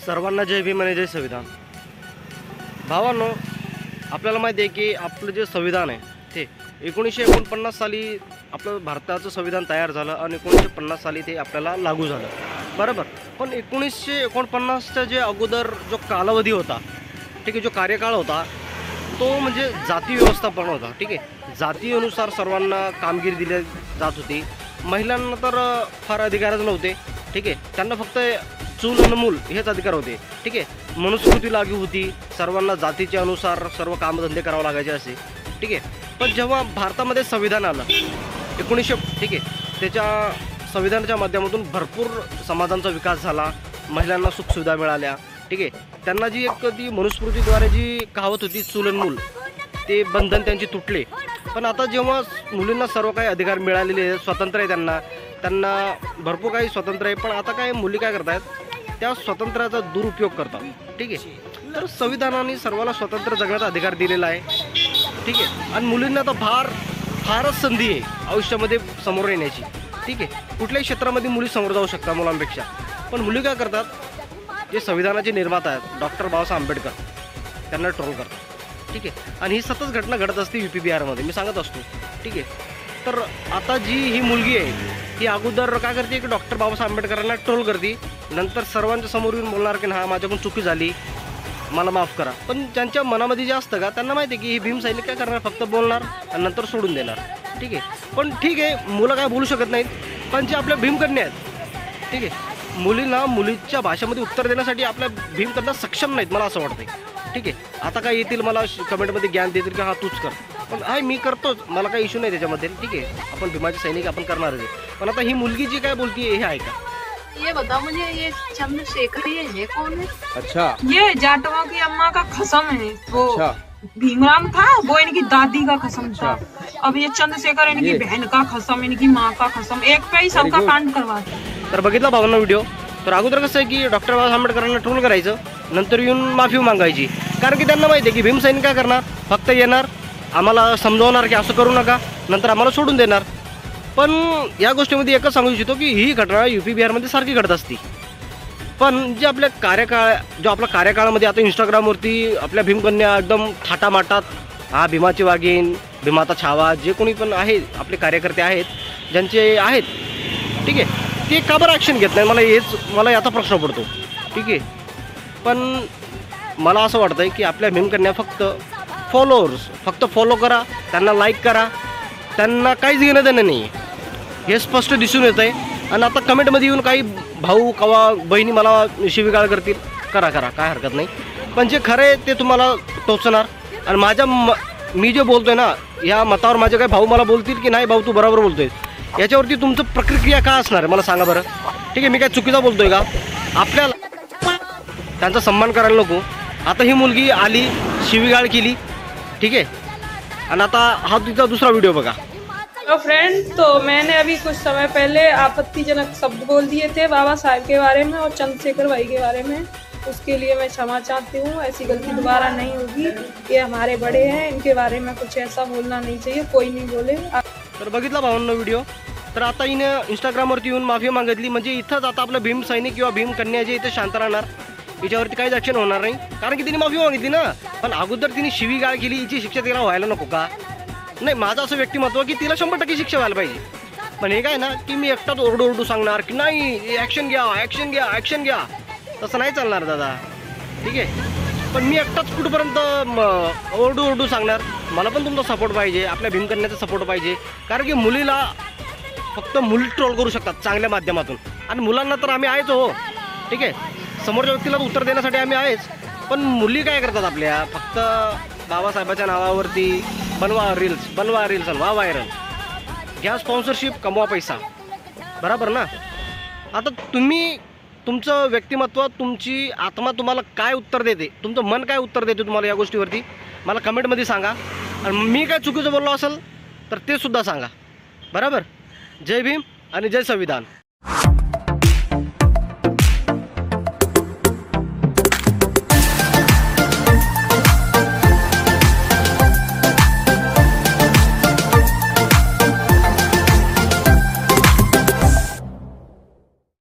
सर्वांना जय भीम आणि जय संविधान. भावांनो, आपल्याला माहिती आहे की आपलं जे संविधान आहे ते 1949 साली आपलं भारताचं संविधान तयार झालं आणि 1950 साली ते आपल्याला लागू झालं, बरोबर. पण 1949च्या जे अगोदर जो कालावधी होता, ठीक आहे, जो कार्यकाळ होता तो म्हणजे जाती व्यवस्थापन होता. ठीक आहे, जातीनुसार सर्वांना कामगिरी दिली जात होती. महिलांना तर फार अधिकारच नव्हते. ठीक आहे, त्यांना फक्त चूल आणि मूल हेच अधिकार होते. ठीक आहे, मनुस्मृती लागू होती, सर्वांना जातीच्या अनुसार सर्व कामधंदे करावे लागायचे असे. ठीक आहे, पण जेव्हा भारतामध्ये संविधान आलं 1900, ठीक आहे, त्याच्या संविधानाच्या माध्यमातून भरपूर समाजांचा विकास झाला, महिलांना सुखसुविधा मिळाल्या. ठीक आहे, त्यांना जी एक ती मनुस्मृतीद्वारे जी कहावत होती चूल आणि मूल, ते बंधन त्यांचे तुटले. पण आता जेव्हा मुलींना सर्व काही अधिकार मिळालेले आहे, स्वातंत्र्य आहे, त्यांना भरपूर काही स्वातंत्र्य आहे, पण आता काय मुली काय करत आहेत, त्या स्वातंत्र्याचा दुरुपयोग करतात. ठीक आहे, तर संविधानाने सर्वांना स्वतंत्र जगण्याचा अधिकार दिलेला आहे. ठीक आहे, आणि मुलींना तर फारच संधी आहे आयुष्यामध्ये समोर येण्याची. ठीक आहे, कुठल्याही क्षेत्रामध्ये मुली समोर जाऊ शकतात मुलांपेक्षा. पण मुली काय करतात, जे संविधानाचे निर्माता आहेत डॉक्टर बाबासाहेब आंबेडकर, त्यांना ट्रोल करतात. ठीक आहे, आणि ही सतत घटना घडत असते UP बिहारमध्ये, मी सांगत असतो. ठीक आहे, तर आता जी ही मुलगी आहे ती अगोदर काय करते की डॉक्टर बाबासाहेब आंबेडकरांना ट्रोल करते, नंतर सर्वांच्या समोर येऊन बोलणार की हा माझ्याकडून चुकी झाली, मला माफ करा. पण ज्यांच्या मनामध्ये जे असतं का, त्यांना माहिती आहे की ही भीम सैनिक काय करणार, फक्त बोलणार आणि नंतर सोडून देणार. ठीक आहे, पण ठीक आहे, मुलं काय बोलू शकत नाहीत, पण जे आपल्या भीमकन्या आहेत, ठीक आहे, मुलींना मुलीच्या भाषेमध्ये उत्तर देण्यासाठी आपल्या भीमकन्या सक्षम नाहीत, मला असं वाटतंय. ठीक आहे, आता काय येतील मला कमेंटमध्ये ज्ञान देतील की हा तूच कर, पण हाय मी करतोच, मला काही इश्यू नाही त्याच्यामध्ये. ठीक आहे, आपण भीमाचे सैनिक आपण करणारच आहे. पण आता ही मुलगी जी काय बोलतीये हे ऐका. ये बताओ मुझे, ये चंद्रशेखर ये है कौन है? अच्छा, ये जाटवा की अम्मा का कसम है. वो अच्छा, भीमराव था, वो इनकी दादी का कसम था. अब ये चंद्रशेखर इनकी ये। बहन का कसम, इनकी माँ का कसम, एक पे ही सबका कांड करवाते. तर बघितला भावांना व्हिडिओ. तर अगोदर कसं आहे की डॉक्टर बाबासाहेब आंबेडकरांना ट्रोल करायचं, नंतर येऊन माफी मागायची, कारण की त्यांना माहिती आहे की भीमसैनिक काय करणार, फक्त येणार, आम्हाला समजावणार की असं करू नका, नंतर आम्हाला सोडून देणार. पण या गोष्टीमध्ये एकच सांगू इच्छितो की ही घटना UP बिहारमध्ये सारखी घडत असते. पण जे आपल्या आपल्या कार्यकाळामध्ये आता इंस्टाग्रामवरती आपल्या भीमकन्या एकदम थाटामाटात, हा भीमाची वाघीण, भीमाचा छावा, जे कोणी पण आहे आपले कार्यकर्ते आहेत ज्यांचे आहेत, ठीक आहे, ते का बरं ॲक्शन घेत नाही, मला याचा प्रश्न पडतो. ठीक आहे, पण मला असं वाटतं आहे की आपल्या भीमकन्या फक्त फक्त फॉलो करा, त्यांना लाईक करा, त्यांना काहीच घेणं देणं नाही आहे, हे स्पष्ट दिसून येतं आहे. आणि आता कमेंटमध्ये येऊन काही भाऊ किंवा बहिणी मला शिवीगाळ करतील, करा काय हरकत नाही, पण जे खरं आहे ते तुम्हाला टोचणार. आणि मी जे बोलतोय ना, या मतावर माझे काही भाऊ मला बोलतील की नाही भाऊ तू बरोबर बोलतोय, याच्यावरती तुमचं प्रतिक्रिया का असणार आहे मला सांगा बरं. ठीक आहे, मी काय चुकीचा बोलतोय का, आपल्याला त्यांचा सन्मान करायला नको. आता ही मुलगी आली, शिवीगाळ केली, ठीक आहे, आणि आता हा तिचा दुसरा व्हिडिओ बघा. हेलो फ्रेंड, तो मैंने अभी कुछ समय पहले आपत्तिजनक शब्द बोल दिए थे बाबा साहब के बारे में और चंद्रशेखर भाई के बारे में. उसके लिए मैं क्षमा चाहती हूँ, ऐसी गलती दोबारा नहीं होगी. ये हमारे बड़े हैं, इनके बारे में कुछ ऐसा बोलना नहीं चाहिए, कोई नहीं बोले. तर बघितला भावांनो व्हिडिओ. तर आता हिनं इंस्टाग्रामवरती येऊन माफी मागितली, म्हणजे इथंच आता आपलं भीम सैनिक किंवा भीम कन्या जे इथे शांत राहणार, हिच्यावरती काहीच ॲक्शन होणार नाही, कारण की तिने माफी मागितली ना. पण अगोदर तिने शिवीगाळ केली, हिची शिक्षा तिला व्हायला नको का. नाही, माझं असं व्यक्तिमत्व की तिला 100% शिक्षा व्हायला पाहिजे. पण हे काय ना की मी एकटाच ओरडू सांगणार की नाही ॲक्शन घ्या, तसं नाही चालणार दादा. ठीक आहे, पण मी एकटाच कुठपर्यंत ओरडू सांगणार, मला पण तुमचा सपोर्ट पाहिजे, आपल्या भीमकन्याचा सपोर्ट पाहिजे. कारण की मुलीला फक्त मुली ट्रोल करू शकतात चांगल्या माध्यमातून, आणि मुलांना तर आम्ही आहेच हो. ठीक आहे, समोरच्या व्यक्तीला उत्तर देण्यासाठी आम्ही आहेच. पण मुली काय करतात आपल्या, फक्त बाबासाहेबाच्या नावावरती बनवा रील्स आणि व्हायरल, घ्या स्पॉन्सरशिप, कमवा पैसा, बरोबर ना. आता तुमचं व्यक्तिमत्व, तुमची आत्मा तुम्हाला काय उत्तर देते, तुमचं मन काय उत्तर देते तुम्हाला या गोष्टीवरती, मला कमेंटमध्ये सांगा. आणि मी काय चुकीचं बोललो असेल तर ते सुद्धा सांगा, बरोबर. जय भीम आणि जय संविधान.